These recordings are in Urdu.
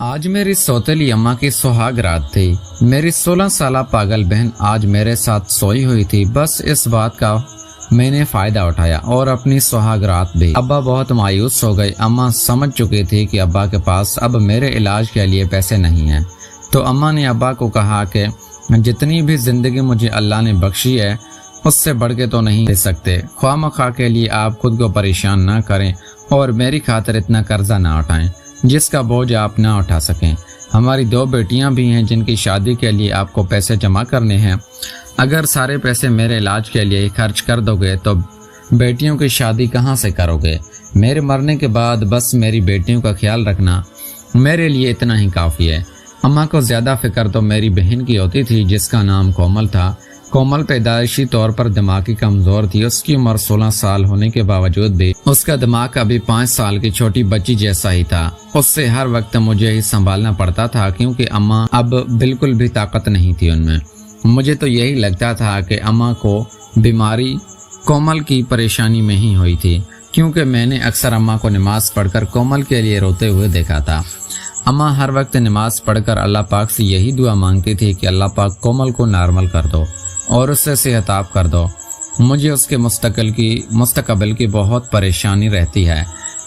آج میری سوتیلی اماں کی سہاگ رات تھی۔ میری 16 سالہ پاگل بہن آج میرے ساتھ سوئی ہوئی تھی۔ بس اس بات کا میں نے فائدہ اٹھایا اور اپنی سہاگ رات بھی۔ ابا بہت مایوس ہو گئی۔ اماں سمجھ چکی تھی کہ ابا کے پاس اب میرے علاج کے لیے پیسے نہیں ہیں، تو اماں نے ابا کو کہا کہ جتنی بھی زندگی مجھے اللہ نے بخشی ہے اس سے بڑھ کے تو نہیں دے سکتے۔ خواہ مخواہ کے لیے آپ خود کو پریشان نہ کریں اور میری خاطر اتنا قرضہ نہ اٹھائیں جس کا بوجھ آپ نہ اٹھا سکیں۔ ہماری 2 بیٹیاں بھی ہیں جن کی شادی کے لیے آپ کو پیسے جمع کرنے ہیں۔ اگر سارے پیسے میرے علاج کے لیے خرچ کر دو گے تو بیٹیوں کی شادی کہاں سے کرو گے؟ میرے مرنے کے بعد بس میری بیٹیوں کا خیال رکھنا میرے لیے اتنا ہی کافی ہے۔ اماں کو زیادہ فکر تو میری بہن کی ہوتی تھی جس کا نام کومل تھا۔ کومل پیدائشی طور پر دماغی کمزور تھی۔ اس کی عمر 16 سال ہونے کے باوجود بھی اس کا دماغ ابھی 5 سال کی چھوٹی بچی جیسا ہی تھا۔ اس سے ہر وقت مجھے ہی سنبھالنا پڑتا تھا کیونکہ اماں اب بالکل بھی طاقت نہیں تھی ان میں۔ مجھے تو یہی لگتا تھا کہ اماں کو بیماری کومل کی پریشانی میں ہی ہوئی تھی، کیونکہ میں نے اکثر اماں کو نماز پڑھ کر کومل کے لیے روتے ہوئے دیکھا تھا۔ اماں ہر وقت نماز پڑھ کر اللہ پاک سے یہی دعا مانگتی تھی کہ اللہ پاک کومل کو نارمل کر دو اور اس سے صحت یاب کر دو۔ مجھے اس کے مستقبل کی بہت پریشانی رہتی ہے۔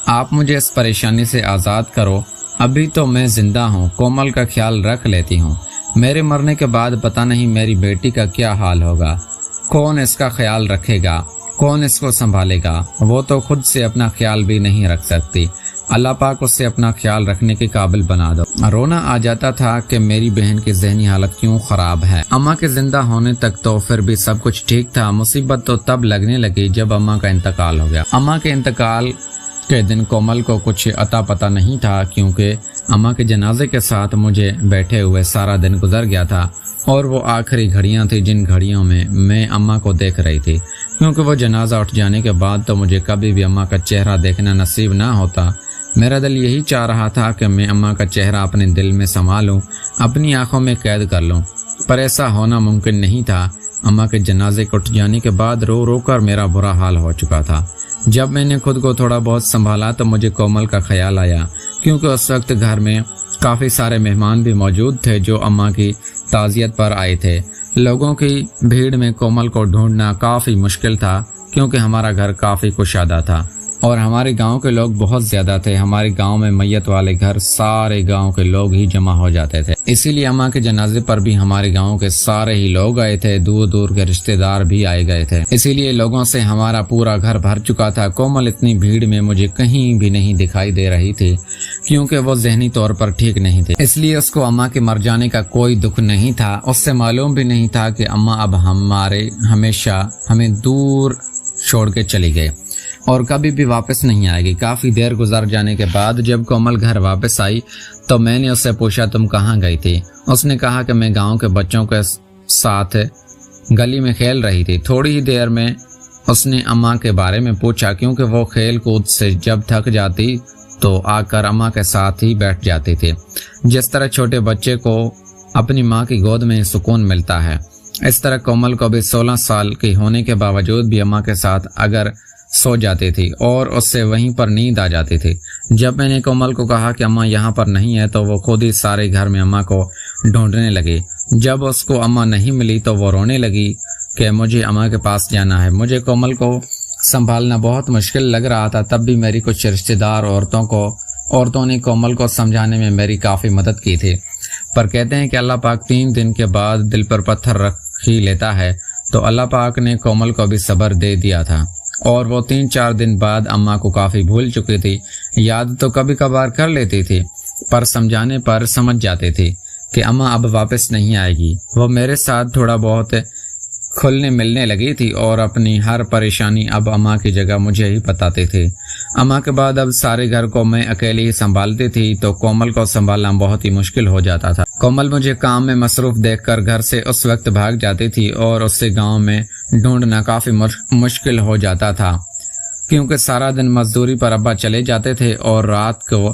آپ مجھے اس پریشانی سے آزاد کرو۔ ابھی تو میں زندہ ہوں، کومل کا خیال رکھ لیتی ہوں۔ میرے مرنے کے بعد پتہ نہیں میری بیٹی کا کیا حال ہوگا، کون اس کا خیال رکھے گا، کون اس کو سنبھالے گا؟ وہ تو خود سے اپنا خیال بھی نہیں رکھ سکتی۔ اللہ پاک اس سے اپنا خیال رکھنے کے قابل بنا دو۔ رونا آ جاتا تھا کہ میری بہن کی ذہنی حالت کیوں خراب ہے۔ اماں کے زندہ ہونے تک تو پھر بھی سب کچھ ٹھیک تھا، مصیبت تو تب لگنے لگی جب اماں کا انتقال ہو گیا۔ اماں کے انتقال کے دن کومل کو کچھ عطا پتہ نہیں تھا، کیونکہ اماں کے جنازے کے ساتھ مجھے بیٹھے ہوئے سارا دن گزر گیا تھا، اور وہ آخری گھڑیاں تھیں جن گھڑیوں میں اماں کو دیکھ رہی تھی، کیونکہ وہ جنازہ اٹھ جانے کے بعد تو مجھے کبھی بھی اماں کا چہرہ دیکھنا نصیب نہ ہوتا۔ میرا دل یہی چاہ رہا تھا کہ میں اماں کا چہرہ اپنے دل میں سنبھالوں، اپنی آنکھوں میں قید کر لوں، پر ایسا ہونا ممکن نہیں تھا۔ اماں کے جنازے کو اٹھ جانے کے بعد رو رو کر میرا برا حال ہو چکا تھا۔ جب میں نے خود کو تھوڑا بہت سنبھالا تو مجھے کومل کا خیال آیا، کیونکہ اس وقت گھر میں کافی سارے مہمان بھی موجود تھے جو اماں کی تعزیت پر آئے تھے۔ لوگوں کی بھیڑ میں کومل کو ڈھونڈنا کافی مشکل تھا، کیونکہ ہمارا گھر کافی کشادہ تھا اور ہمارے گاؤں کے لوگ بہت زیادہ تھے۔ ہمارے گاؤں میں میت والے گھر سارے گاؤں کے لوگ ہی جمع ہو جاتے تھے، اسی لیے اماں کے جنازے پر بھی ہمارے گاؤں کے سارے ہی لوگ آئے تھے، دور دور کے رشتہ دار بھی آئے گئے تھے، اسی لیے لوگوں سے ہمارا پورا گھر بھر چکا تھا۔ کومل اتنی بھیڑ میں مجھے کہیں بھی نہیں دکھائی دے رہی تھی، کیونکہ وہ ذہنی طور پر ٹھیک نہیں تھی، اس لیے اس کو اماں کے مر جانے کا کوئی دکھ نہیں تھا۔ اس سے معلوم بھی نہیں تھا کہ اماں اب ہمیشہ ہمیں دور چھوڑ کے چلی گئی اور کبھی بھی واپس نہیں آئے گی۔ کافی دیر گزر جانے کے بعد جب کومل گھر واپس آئی تو میں نے اس سے پوچھا تم کہاں گئی تھی؟ اس نے کہا کہ میں گاؤں کے بچوں کے ساتھ گلی میں کھیل رہی تھی۔ تھوڑی ہی دیر میں اس نے اماں کے بارے میں پوچھا، کیونکہ وہ کھیل کود سے جب تھک جاتی تو آ کر اماں کے ساتھ ہی بیٹھ جاتی تھی، جس طرح چھوٹے بچے کو اپنی ماں کی گود میں سکون ملتا ہے، اس طرح کومل کو بھی 16 سال کی ہونے کے باوجود بھی اماں کے ساتھ اگر سو جاتی تھی اور اس سے وہیں پر نیند آ جاتی تھی۔ جب میں نے کومل کو کہا کہ اماں یہاں پر نہیں ہے تو وہ خود ہی سارے گھر میں اماں کو ڈھونڈنے لگی۔ جب اس کو اماں نہیں ملی تو وہ رونے لگی کہ مجھے اماں کے پاس جانا ہے۔ مجھے کومل کو سنبھالنا بہت مشکل لگ رہا تھا، تب بھی میری کچھ رشتہ دار عورتوں نے کومل کو سمجھانے میں میری کافی مدد کی تھی، پر کہتے ہیں کہ اللہ پاک 3 دن کے بعد دل پر پتھر رکھ ہی لیتا ہے، تو اللہ پاک نے کومل کو بھی صبر دے دیا تھا، اور وہ 3-4 دن بعد اماں کو کافی بھول چکی تھی۔ یاد تو کبھی کبھار کر لیتی تھی، پر سمجھانے پر سمجھ جاتی تھی کہ اماں اب واپس نہیں آئے گی۔ وہ میرے ساتھ تھوڑا بہت کھلنے ملنے لگی تھی اور اپنی ہر پریشانی اب اماں کی جگہ مجھے ہی بتاتی تھی۔ اماں کے بعد اب سارے گھر کو میں اکیلی ہی سنبھالتی تھی، تو کومل کو سنبھالنا بہت ہی مشکل ہو جاتا تھا۔ کومل مجھے کام میں مصروف دیکھ کر گھر سے اس وقت بھاگ جاتی تھی اور اس سے گاؤں میں ڈھونڈنا کافی مشکل ہو جاتا تھا، کیونکہ سارا دن مزدوری پر ابا چلے جاتے تھے اور رات کو